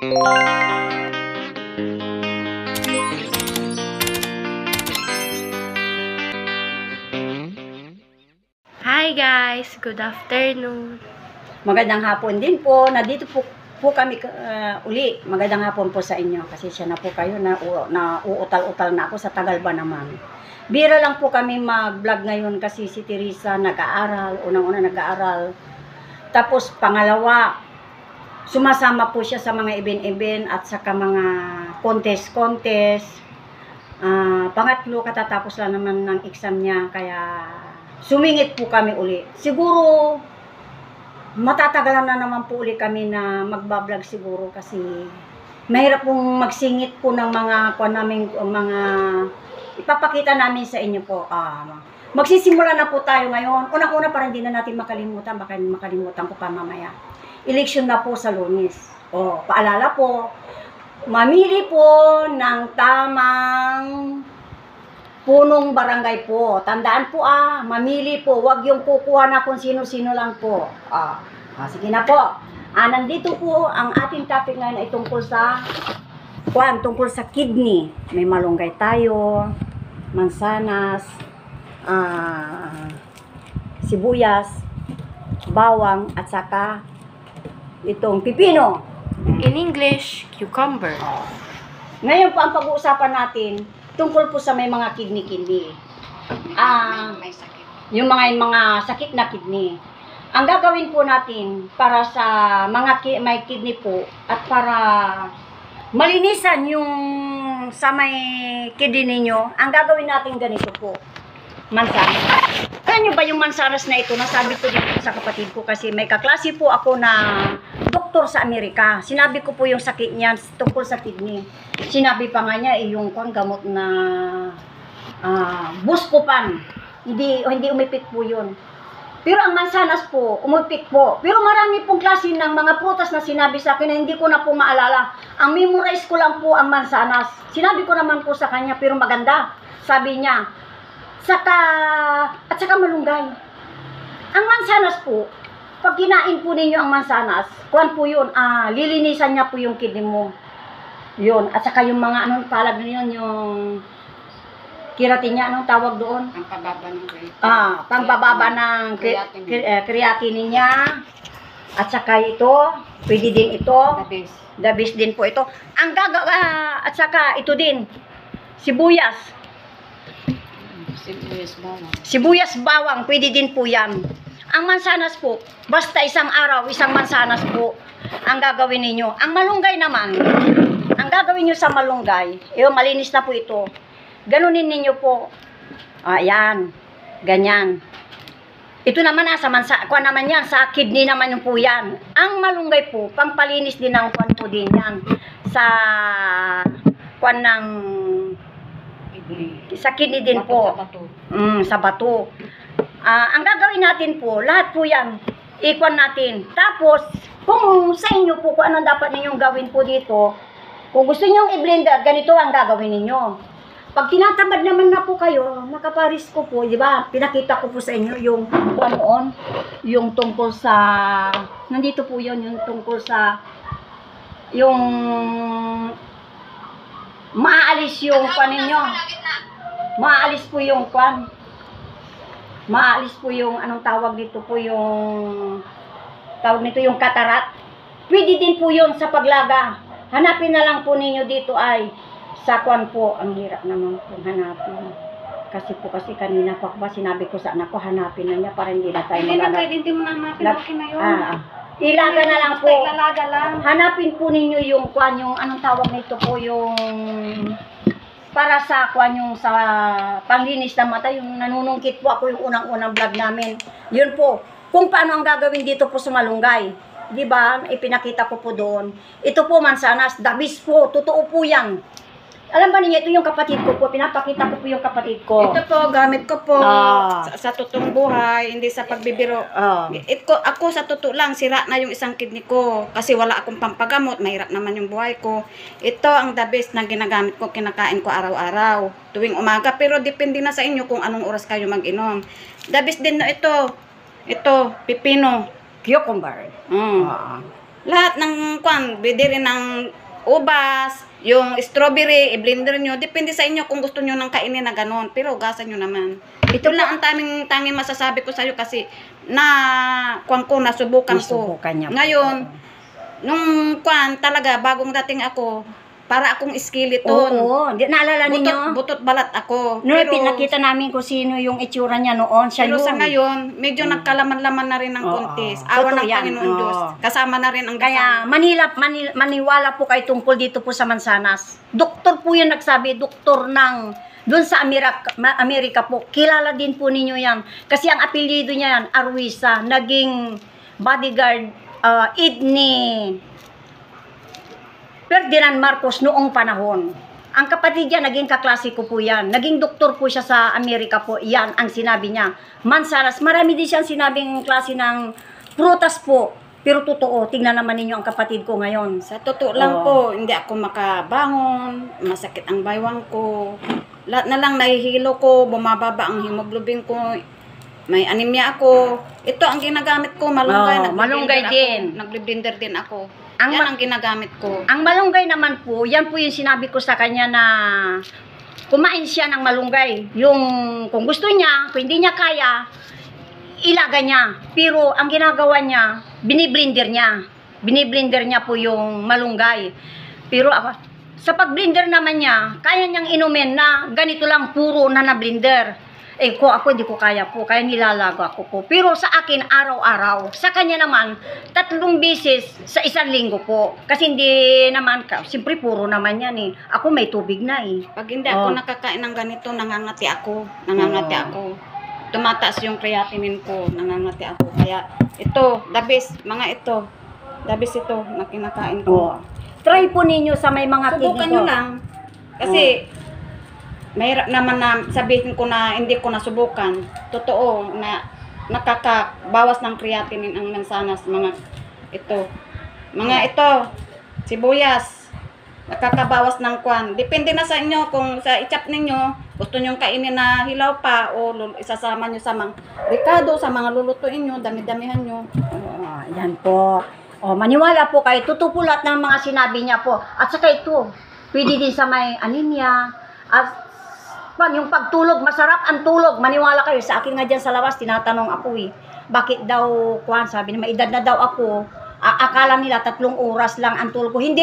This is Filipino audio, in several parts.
Hi guys, good afternoon. Magandang hapon din po. Nandito po kami uli. Magandang hapon po sa inyo. Kasi siya na po kayo na uutal-utal na ako sa tagal ba naman. Bira lang po kami mag-vlog ngayon kasi si Teresa nag-aaral. Unang-una nag-aaral. Tapos pangalawa, sumasama po siya sa mga event-event at saka mga contest. Pangatlo, katatapos lang naman ng exam niya. Kaya sumingit po kami uli. Siguro matatagalan na naman po uli kami na magbablog siguro kasi mahirap pong magsingit po ng mga mga ipapakita namin sa inyo po. Magsisimula na po tayo ngayon. Unang-una para hindi na natin makalimutan, baka makalimutan ko pa mamaya. Election na po sa Lunes. Paalala po, mamili po ng tamang punong barangay po. Tandaan po mamili po. Huwag yung kukuha na kung sino-sino lang po. Sige na po. Nandito po ang ating topic ngayon ay tungkol sa kidney. May malunggay tayo, mansanas, sibuyas, bawang, at saka itong pipino. In English, cucumber. Ngayon po ang pag-uusapan natin tungkol po sa may mga kidney. May sakit. Yung mga sakit na kidney. Ang gagawin po natin para sa mga may kidney po at para malinisan yung sa may kidney ninyo, ang gagawin natin ganito po. Mansanas. Kaya nyo ba yung mansanas na ito? Nasabi ko dito sa kapatid ko kasi may kaklase po ako na doktor sa Amerika. Sinabi ko po yung sakit niya tungkol sa kidney. Sinabi pa nga niya yung gamot na Buscopan. Hindi umipik po yun. Pero ang mansanas po, umipik po. Pero marami pong klase ng mga prutas na sinabi sa akin na hindi ko na po maalala. Ang memorize ko lang po ang mansanas. Sinabi ko naman po sa kanya, pero maganda. Sabi niya, at saka malunggay. Ang mansanas po, pag kinain po ninyo ang mansanas, kuwan po yun, lilinisan niya po yung kidney mo. Yun, at saka yung mga palag na yun, yung keratin niya, anong tawag doon? Ang pababa ng pangbababa ng creatinine niya. At saka ito, pwede din ito. The best din po ito. At saka ito din, sibuyas. Sibuyas bawang, pwede din po yan. Ang mansanas po, basta isang araw, isang mansanas po ang gagawin ninyo. Ang malunggay naman, ang gagawin nyo sa malunggay, malinis na po ito. Ganunin ninyo po. Ayan, ganyan. Ito naman kuwan naman yan, sa kidney naman yung po yan. Ang malunggay po, pangpalinis din ng kuwan po din yan. Sa kuwan ng sa kidney din po. Sa bato. Ang gagawin natin po, lahat po yan, ikuan natin. Tapos, kung sa inyo po, kung anong dapat ninyong gawin po dito, kung gusto ninyong i-blender, ganito ang gagawin ninyo. Pag tinatamad naman na po kayo, nakaparis ko po, di ba? Pinakita ko po sa inyo yung yung tungkol sa, nandito po yun, yung tungkol sa, yung maalis yung kwan ninyo. Maalis po yung kwan. Maalis po yung, anong tawag dito po, yung tawag nito yung katarat. Pwede din po yun sa paglaga. Hanapin na lang po ninyo dito ay sa kwan po. Ang hirap naman po hanapin. Kasi kanina pa ba sinabi ko sa anak ko, hanapin na niya para hindi na tayo maghanap. Hindi mo na hanapin, okay na yun. Ilaga na lang po. Ilalaga lang. Hanapin po ninyo yung kwan, yung anong tawag nito po, yung para sa kwan, yung sa panglinis ng mata, yung nanunungkit po ako yung unang-unang vlog namin. Yun po, kung paano ang gagawin dito po sa malunggay. Diba? Ipinakita ko po doon. Ito po mansanas, dabis po, totoo po yan. Alam ba niyo, ito yung kapatid ko po. Pinapakita ko po yung kapatid ko. Ito po, gamit ko po sa totoong buhay, hindi sa pagbibiro. Ako sa totoo lang, sira na yung isang kidney ko. Kasi wala akong pampagamot, mahirap naman yung buhay ko. Ito ang the best na ginagamit ko, kinakain ko araw-araw, tuwing umaga. Pero depende na sa inyo kung anong oras kayo mag-inom. The best din na ito, pipino. Cucumber. Lahat ng kwan, pwede rin ng ubas, yung strawberry, i-blender nyo. Depende sa inyo kung gusto nyo ng kainin na ganon. Pero gasan nyo naman. Ito lang ang tanging masasabi ko sa'yo kasi kwan ko, nasubukan ko. Nasubukan niya po. Ngayon, nung kwan talaga, bagong dating ako, para akong skeleton. Oo, naalala ninyo? Butot balat ako. No, pinakita namin kung sino yung itsura niya noon. Siya Pero yun. sa ngayon, medyo nagkalaman-laman na rin ng kontis. Awa Totoo ng yan. Panginoon Diyos. Kasama na rin ang Kaya maniwala po kayo tungkol dito po sa Mansanas. Doktor po yan nagsabi, doktor ng doon sa Amerika po. Kilala din po ninyo yan. Kasi ang apelyido niya yan, Arwisa, naging bodyguard ni Ferdinand Marcos noong panahon. Ang kapatid niya, naging kaklasiko po yan. Naging doktor po siya sa Amerika po. Yan ang sinabi niya. Mansanas, marami din siyang sinabing klase ng prutas po. Pero totoo, tingnan naman ninyo ang kapatid ko ngayon. Sa totoo lang po, hindi ako makabangon, masakit ang baywang ko. Lahat na lang nahihilo ko, bumababa ang hemoglobin ko, may anemia ako. Ito ang ginagamit ko, malunggay. Malunggay din. Nagbe-blender din ako. Ang Yan ang ginagamit ko. Ang malunggay naman po, yan po yung sinabi ko sa kanya na kumain siya ng malunggay. Yung kung gusto niya, kung hindi niya kaya, ilaga niya. Pero ang ginagawa niya, biniblender niya. Biniblender niya po yung malunggay. Pero sa pagblender naman niya, kaya niyang inumin na ganito lang puro na na-blender. Ako hindi ko kaya po, kaya nilalaga ko po. Pero sa akin, araw-araw. Sa kanya naman, 3 beses sa 1 linggo po. Kasi hindi naman, siyempre puro naman yan eh. Ako may tubig na eh. Pag hindi ako nakakain ng ganito, nangangati ako. Nangangati ako. Tumataas yung creatinine ko, nangangati ako. Kaya ito, the best, the best ito na kinakain ko. Try po ninyo sa may mga Subukan nyo lang. Kasi, mahirap naman na sabihin ko na hindi ko nasubukan. Totoo na nakakabawas ng creatinine ang mansanas. Mga ito, sibuyas. Nakakabawas ng kwan. Depende na sa inyo kung sa ichap ninyo, gusto nyong kainin na hilaw pa o isasama nyo sa mga ricado, sa mga lulutuin nyo, dami-damihan nyo. Yan po. Maniwala po kayo. Totoo po lahat ng mga sinabi niya po. At saka ito, pwede din sa may anemia. At yung pagtulog, masarap ang tulog. Maniwala kayo. Sa akin nga dyan sa labas, tinatanong ako eh. Bakit daw, sabi na may edad na daw ako. Akala nila 3 oras lang ang tulog ko. Hindi.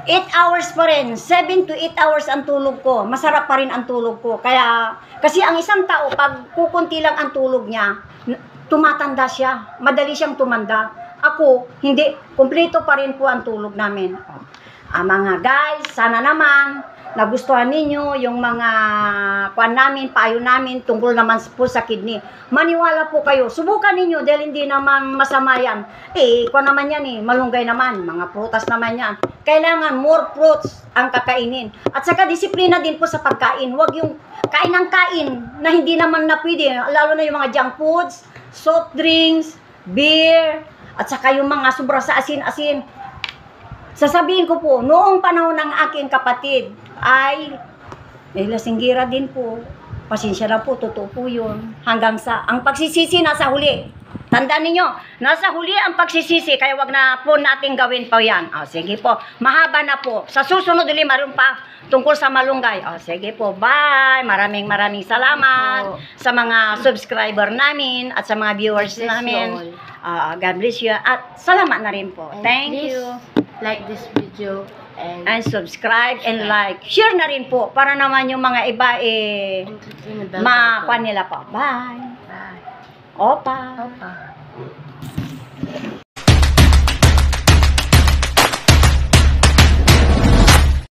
8 hours pa rin. 7 to 8 hours ang tulog ko. Masarap pa rin ang tulog ko. Kasi ang isang tao, pag kukunti lang ang tulog niya, tumatanda siya. Madali siyang tumanda. Ako, hindi. Kumpleto pa rin po ang tulog namin. Mga guys, sana naman nagustuhan ninyo yung mga payo namin tungkol naman po sa kidney. Maniwala po kayo. Subukan ninyo dahil hindi naman masama yan. Naman yan malunggay naman. Mga prutas naman yan. Kailangan more fruits ang kakainin. At saka disiplina din po sa pagkain. Huwag yung kain ng kain na hindi naman na pwede. Lalo na yung mga junk foods, soft drinks, beer, at saka yung mga sobra sa asin-asin. Sasabihin ko po, noong panahon ng aking kapatid ay lasinggira din po. Pasensya na po, totoo po yun. Hanggang sa, ang pagsisisi nasa huli. Tandaan ninyo, nasa huli ang pagsisisi, kaya wag na po natin gawin pa yan. Sige po, mahaba na po. Sa susunod ulit, maroon pa tungkol sa malunggay. Sige po, bye. Maraming salamat sa mga subscriber namin at sa mga viewers namin. God bless you. At salamat na rin po. Thank you. Like this video And subscribe and like. Share na rin po para naman yung mga iba and click the bell makuha button. nila po. Bye. Bye. Opa. Opa.